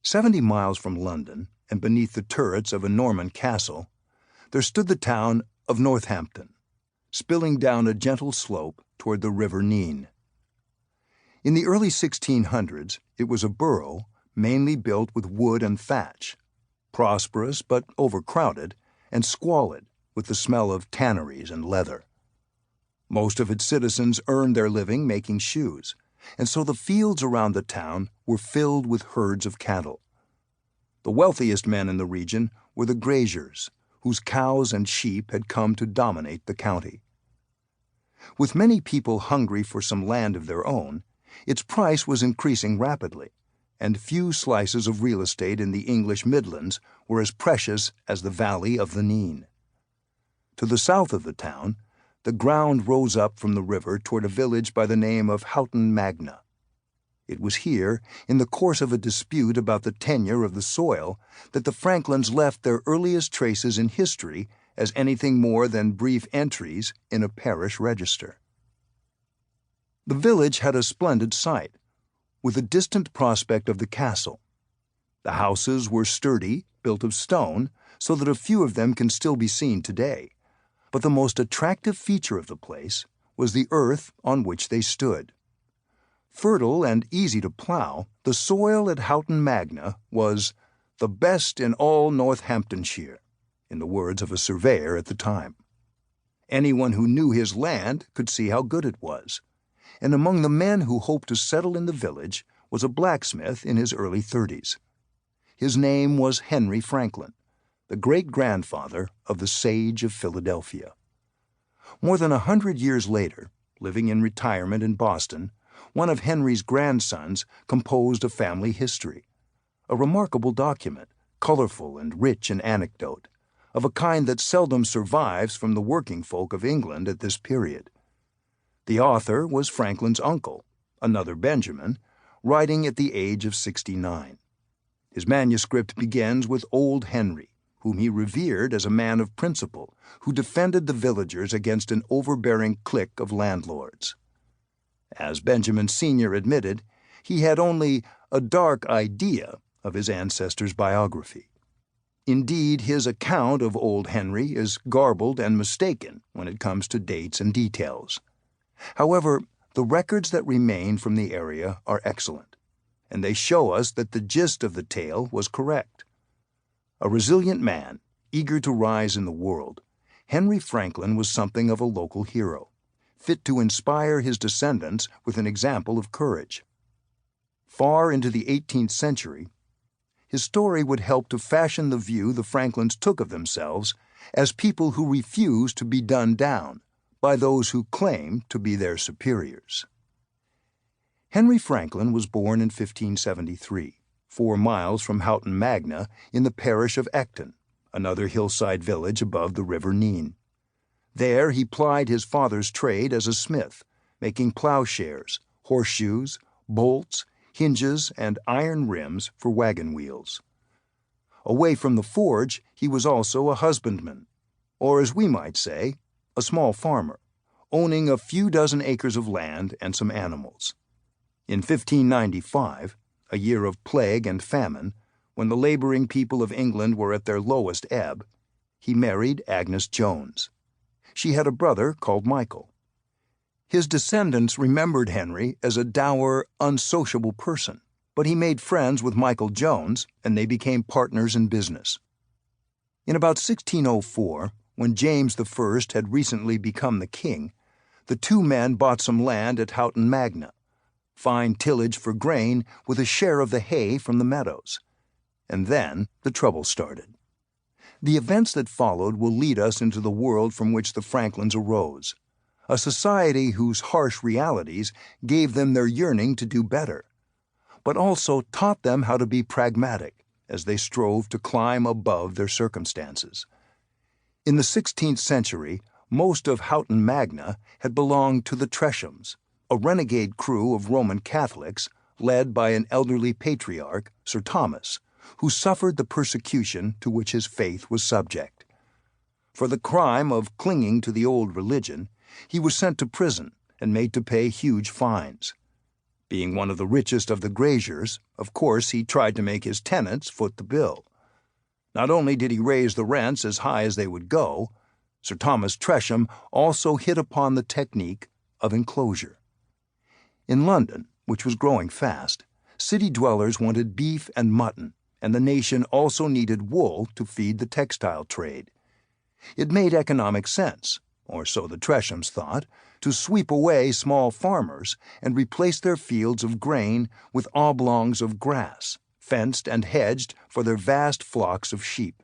70 miles from London, and beneath the turrets of a Norman castle, there stood the town of Northampton, spilling down a gentle slope toward the River Nene. In the early 1600s, it was a borough mainly built with wood and thatch, prosperous but overcrowded, and squalid with the smell of tanneries and leather. Most of its citizens earned their living making shoes, and so the fields around the town were filled with herds of cattle. The wealthiest men in the region were the graziers, whose cows and sheep had come to dominate the county. With many people hungry for some land of their own, its price was increasing rapidly, and few slices of real estate in the English Midlands were as precious as the valley of the Nene. To the south of the town, the ground rose up from the river toward a village by the name of Houghton Magna. It was here, in the course of a dispute about the tenure of the soil, that the Franklins left their earliest traces in history as anything more than brief entries in a parish register. The village had a splendid site, with a distant prospect of the castle. The houses were sturdy, built of stone, so that a few of them can still be seen today. But the most attractive feature of the place was the earth on which they stood. Fertile and easy to plow, the soil at Houghton Magna was "the best in all Northamptonshire," in the words of a surveyor at the time. Anyone who knew his land could see how good it was, and among the men who hoped to settle in the village was a blacksmith in his early 30s. His name was Henry Franklin, the great-grandfather of the Sage of Philadelphia. More than 100 years later, living in retirement in Boston, one of Henry's grandsons composed a family history, a remarkable document, colorful and rich in anecdote, of a kind that seldom survives from the working folk of England at this period. The author was Franklin's uncle, another Benjamin, writing at the age of 69. His manuscript begins with Old Henry, whom he revered as a man of principle, who defended the villagers against an overbearing clique of landlords. As Benjamin Sr. admitted, he had only a dark idea of his ancestors' biography. Indeed, his account of Old Henry is garbled and mistaken when it comes to dates and details. However, the records that remain from the area are excellent, and they show us that the gist of the tale was correct. A resilient man, eager to rise in the world, Henry Franklin was something of a local hero, fit to inspire his descendants with an example of courage. Far into the 18th century, his story would help to fashion the view the Franklins took of themselves as people who refused to be done down by those who claimed to be their superiors. Henry Franklin was born in 1573. 4 miles from Houghton Magna in the parish of Ecton, another hillside village above the River Nene. There he plied his father's trade as a smith, making plowshares, horseshoes, bolts, hinges, and iron rims for wagon wheels. Away from the forge, he was also a husbandman, or as we might say, a small farmer, owning a few dozen acres of land and some animals. In 1595, a year of plague and famine, when the laboring people of England were at their lowest ebb, he married Agnes Jones. She had a brother called Michael. His descendants remembered Henry as a dour, unsociable person, but he made friends with Michael Jones, and they became partners in business. In about 1604, when James I had recently become the king, the two men bought some land at Houghton Magna, fine tillage for grain with a share of the hay from the meadows. And then the trouble started. The events that followed will lead us into the world from which the Franklins arose, a society whose harsh realities gave them their yearning to do better, but also taught them how to be pragmatic as they strove to climb above their circumstances. In the 16th century, most of Houghton Magna had belonged to the Treshams, a renegade crew of Roman Catholics led by an elderly patriarch, Sir Thomas, who suffered the persecution to which his faith was subject. For the crime of clinging to the old religion, he was sent to prison and made to pay huge fines. Being one of the richest of the graziers, of course he tried to make his tenants foot the bill. Not only did he raise the rents as high as they would go, Sir Thomas Tresham also hit upon the technique of enclosure. In London, which was growing fast, city dwellers wanted beef and mutton, and the nation also needed wool to feed the textile trade. It made economic sense, or so the Treshams thought, to sweep away small farmers and replace their fields of grain with oblongs of grass, fenced and hedged for their vast flocks of sheep.